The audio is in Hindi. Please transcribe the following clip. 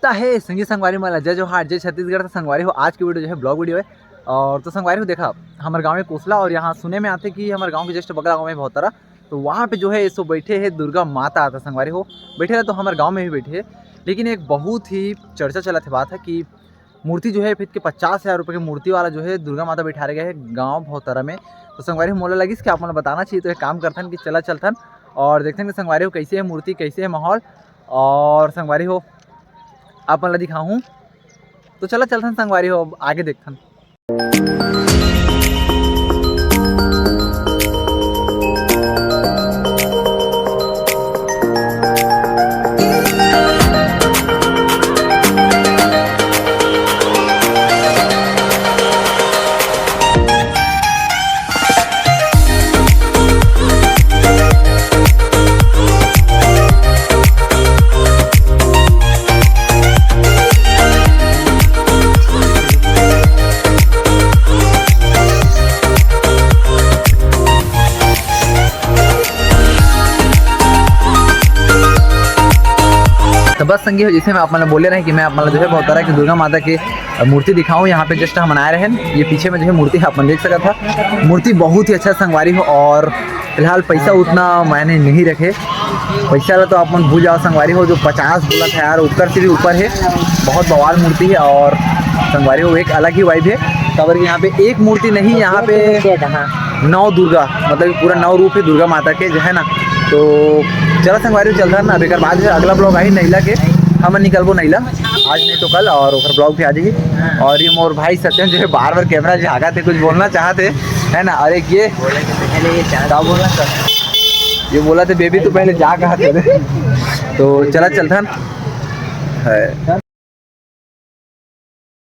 है संगी संगवारी मला जय जोहार जय छत्तीसगढ़। संगवारी हो आज की वीडियो जो है ब्लॉग वीडियो है। और तो संगवारी हो देखा हमारे गांव में कोसला और यहाँ सुने में आते कि हमारे गांव के जस्ट बगल गाँव में बहुत तरह तो वहाँ पे जो है सो बैठे है दुर्गा माता आता संगवारी हो बैठे रहे तो हमारे गाँव में भी बैठे है। लेकिन एक बहुत ही चर्चा चला था बात है कि मूर्ति जो है फिर के 50,000 रुपये की मूर्ति वाला जो है दुर्गा माता बैठा गया है गाँव बहुत तरह में। तो संगवारी मोला लगी कि आप मतलब बताना चाहिए तो एक काम करथन कि चला चलथन और देखते हैं कि संगवारी हो कैसे है मूर्ति कैसे है माहौल। और संगवारी हो आप मन ला दिखाऊँ तो चला चलथन संगवारी हो आगे देखथन। तो बस संगी हो जैसे मैं आप मतलब बोले रहे कि मैं आप मतलब जो है बहुत तरह की दुर्गा माता की मूर्ति दिखाऊं। यहाँ पे जस्ट हम आए रहे हैं ये पीछे में जो है मूर्ति आप देख सकता था। मूर्ति बहुत ही अच्छा संगवारी हो और फिलहाल पैसा उतना मैंने नहीं रखे। पैसा ला तो आप मन भूल जाओ संगवारी हो जो 50 बोला था यार ऊपर से भी ऊपर है। बहुत बवाल मूर्ति है और संगवारी हो एक अलग ही वाइब है। खबर कि यहाँ पे एक मूर्ति नहीं यहाँ पे 9 दुर्गा मतलब पूरा 9 रूप है दुर्गा माता के जो है ना। तो चलो संगवारी चलता ना अभी कर बाद अगला ब्लॉग आई नैला के हम निकलबो नैला आज नहीं तो कल और ब्लॉग पे आ जाइए। और ये मोर भाई सत्यन जो है बार बार कैमरा झागा थे कुछ बोलना चाहते है ना। अरे ये क्या बोलना सर ये बोला थे बेबी तो पहले जा कहा थे तो चला चलता है